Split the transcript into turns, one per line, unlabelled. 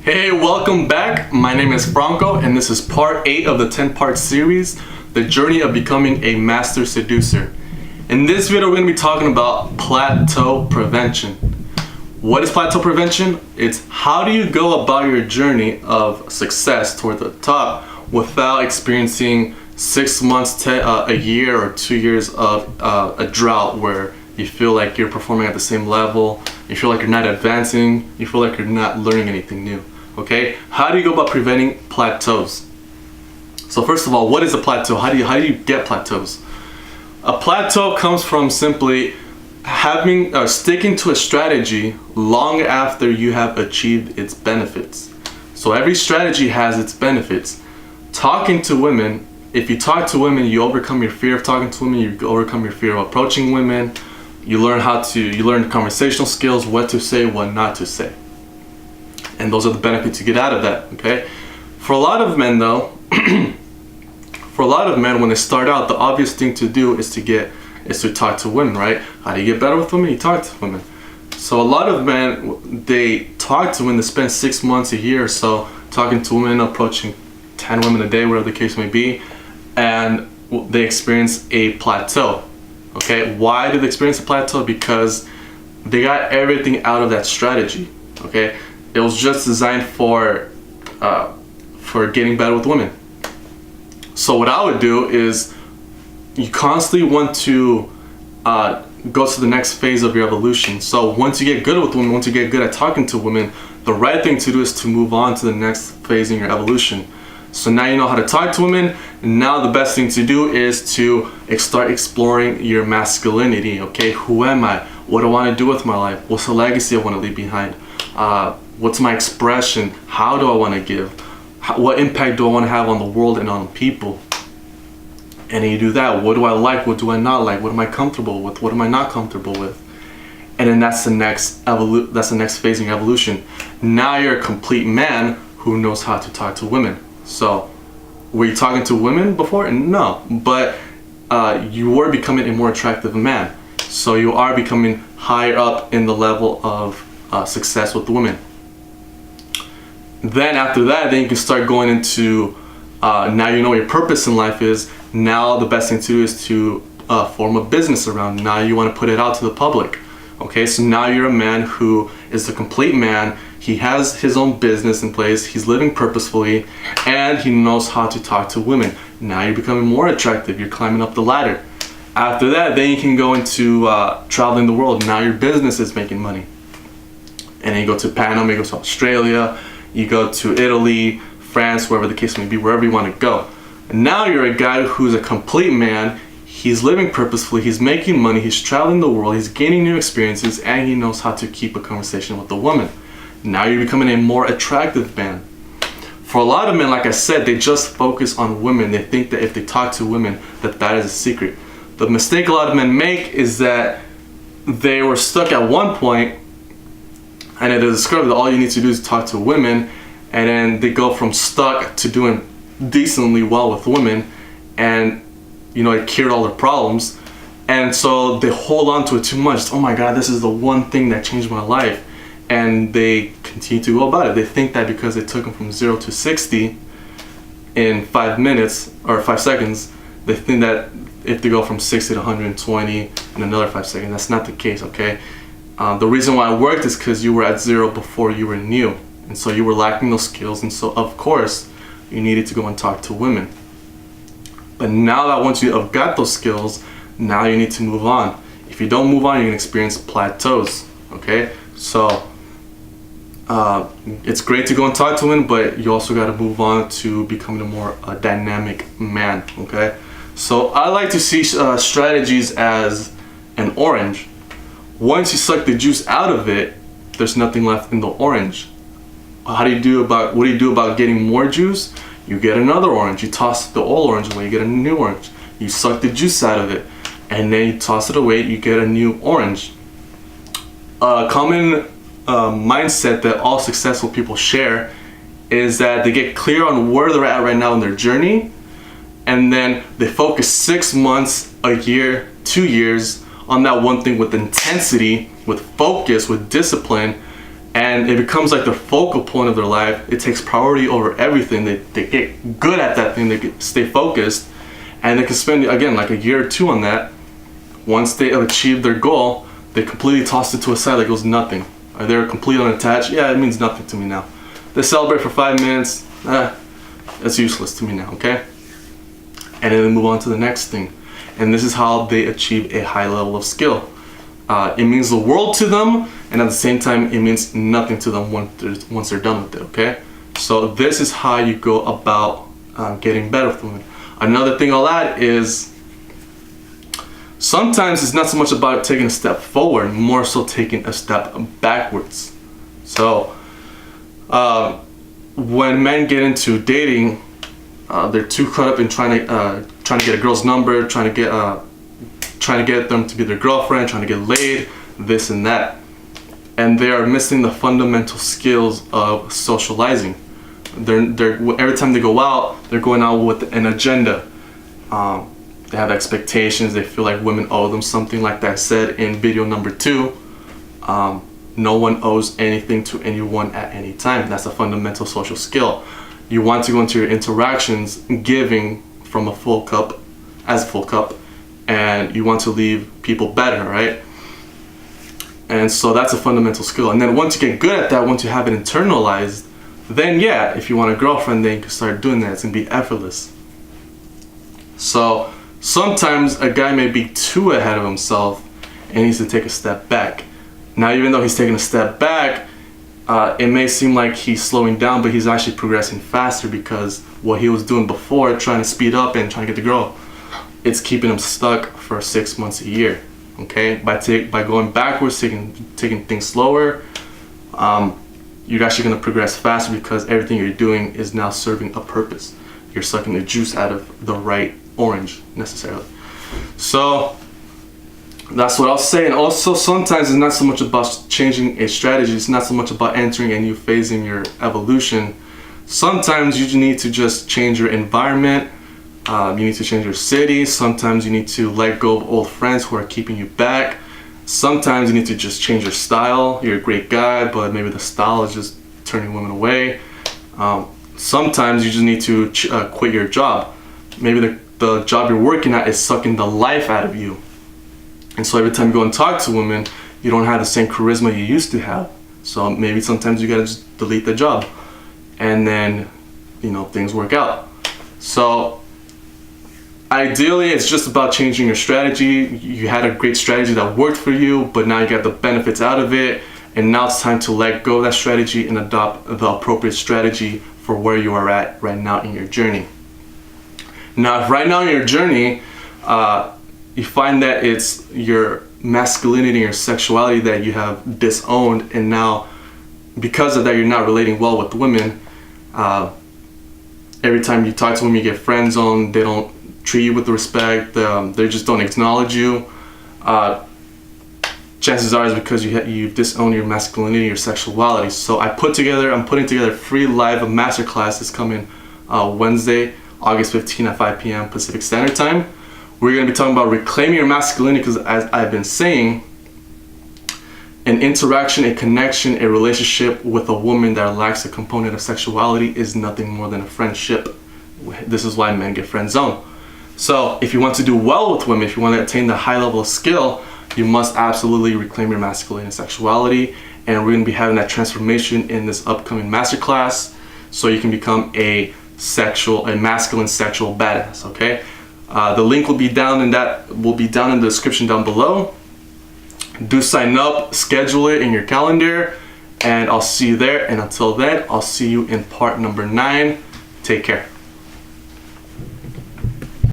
Hey, welcome back. My name is Franco, and this is part 8 of the 10-part series, The Journey of Becoming a Master Seducer. In this video, we're going to be talking about plateau prevention. What is plateau prevention? It's how do you go about your journey of success toward the top without experiencing 6 months, a year, or 2 years of a drought where you feel like you're performing at the same level, you feel like you're not advancing, you feel like you're not learning anything new. Okay, how do you go about preventing plateaus? So first of all, what is a plateau? How do you get plateaus? A plateau comes from simply having or sticking to a strategy long after you have achieved its benefits. So every strategy has its benefits. Talking to women, if you talk to women, you overcome your fear of talking to women, you overcome your fear of approaching women, you learn conversational skills, what to say, what not to say. And those are the benefits you get out of that, okay? For a lot of men though, when they start out, the obvious thing to do is to talk to women, right? How do you get better with women? You talk to women. So a lot of men, they talk to women, they spend 6 months, a year or so talking to women, approaching 10 women a day, whatever the case may be, and they experience a plateau, okay? Why did they experience a plateau? Because they got everything out of that strategy, okay? It was just designed for getting better with women. So what I would do is you constantly want to go to the next phase of your evolution. So once you get good with women, once you get good at talking to women, the right thing to do is to move on to the next phase in your evolution. So now you know how to talk to women. Now the best thing to do is to start exploring your masculinity. Okay, who am I? What do I want to do with my life? What's the legacy I want to leave behind? What's my expression? How do I want to give? What impact do I want to have on the world and on people? And then you do that. What do I like? What do I not like? What am I comfortable with? What am I not comfortable with? And then that's the next phase in your evolution. Now you're a complete man who knows how to talk to women. So were you talking to women before? No, but you were becoming a more attractive man. So you are becoming higher up in the level of success with women. Then after that, then you can start going into, now you know what your purpose in life is. Now the best thing to do is to form a business around. Now you want to put it out to the public. Okay, so now you're a man who is a complete man. He has his own business in place. He's living purposefully, and he knows how to talk to women. Now you're becoming more attractive. You're climbing up the ladder. After that, then you can go into traveling the world. Now your business is making money. And then you go to Panama, you go to Australia, you go to Italy, France, wherever the case may be, wherever you want to go. And now you're a guy who's a complete man. He's living purposefully, he's making money, he's traveling the world, he's gaining new experiences, and he knows how to keep a conversation with a woman. Now you're becoming a more attractive man. For a lot of men, like I said, they just focus on women. They think that if they talk to women, that is a secret. The mistake a lot of men make is that they were stuck at one point, and then they discover that all you need to do is talk to women, and then they go from stuck to doing decently well with women, and it cured all their problems. And so they hold on to it too much. Oh my God, this is the one thing that changed my life. And they continue to go about it. They think that because it took them from 0 to 60 in 5 minutes or 5 seconds, they think that if they go from 60 to 120 in another 5 seconds, that's not the case, okay? The reason why it worked is because you were at 0 before you were new. And so you were lacking those skills. And so, of course, you needed to go and talk to women. But now that once you have got those skills, now you need to move on. If you don't move on, you're going to experience plateaus, okay? So it's great to go and talk to women, but you also got to move on to becoming a more dynamic man, okay? So I like to see strategies as an orange. Once you suck the juice out of it, there's nothing left in the orange. What do you do about getting more juice? You get another orange. You toss the old orange away, you get a new orange. You suck the juice out of it, and then you toss it away, you get a new orange. A common mindset that all successful people share is that they get clear on where they're at right now in their journey, and then they focus 6 months, a year, 2 years on that one thing with intensity, with focus, with discipline, and it becomes like the focal point of their life. It takes priority over everything. They get good at that thing. They stay focused, and they can spend, again, like a year or two on that. Once they have achieved their goal, they completely toss it to a side like it was nothing. Or they're completely unattached. Yeah, it means nothing to me now. They celebrate for 5 minutes. It's useless to me now, okay? And then they move on to the next thing. And this is how they achieve a high level of skill. It means the world to them, and at the same time, it means nothing to them once they're done with it, okay? So this is how you go about getting better with women. Another thing I'll add is sometimes it's not so much about taking a step forward, more so taking a step backwards. So when men get into dating, they're too caught up in trying to get a girl's number, trying to get them to be their girlfriend, trying to get laid, this and that. And they are missing the fundamental skills of socializing. Every time they go out, they're going out with an agenda. They have expectations. They feel like women owe them something, like I said in video number 2. No one owes anything to anyone at any time. That's a fundamental social skill. You want to go into your interactions giving from a full cup, and you want to leave people better, right? And so that's a fundamental skill. And then once you get good at that, once you have it internalized, then yeah, if you want a girlfriend, then you can start doing that. It's gonna be effortless. So sometimes a guy may be too ahead of himself and needs to take a step back. Now, even though he's taking a step back, it may seem like he's slowing down, but he's actually progressing faster, because what he was doing before, trying to speed up and trying to get the girl, it's keeping him stuck for 6 months, a year. Okay, by going backwards, taking things slower, you're actually going to progress faster, because everything you're doing is now serving a purpose. You're sucking the juice out of the right orange, necessarily. So that's what I'll say. And also, sometimes it's not so much about changing a strategy. It's not so much about entering a new phase in your evolution. Sometimes you need to just change your environment. You need to change your city. Sometimes you need to let go of old friends who are keeping you back. Sometimes you need to just change your style. You're a great guy, but maybe the style is just turning women away. Sometimes you just need to quit your job. Maybe the job you're working at is sucking the life out of you. And so every time you go and talk to women, you don't have the same charisma you used to have. So maybe sometimes you gotta just delete the job, and then, things work out. So ideally, it's just about changing your strategy. You had a great strategy that worked for you, but now you got the benefits out of it, and now it's time to let go of that strategy and adopt the appropriate strategy for where you are at right now in your journey. Now, if right now in your journey, you find that it's your masculinity and your sexuality that you have disowned, and now because of that you're not relating well with women, every time you talk to women you get friend zoned, they don't treat you with respect, they just don't acknowledge you, chances are it's because you disown your masculinity, your sexuality. So I'm putting together a free live masterclass this coming Wednesday, August 15 at 5 p.m. Pacific Standard Time. We're going to be talking about reclaiming your masculinity, because as I've been saying, an interaction, a connection, a relationship with a woman that lacks a component of sexuality is nothing more than a friendship. This is why men get friend zoned. So if you want to do well with women, if you want to attain the high level of skill, you must absolutely reclaim your masculinity and sexuality. And we're going to be having that transformation in this upcoming masterclass, so you can become a masculine sexual badass. Okay. The link will be down in the description down below. Do sign up, schedule it in your calendar, and I'll see you there. And until then, I'll see you in part number 9. Take care.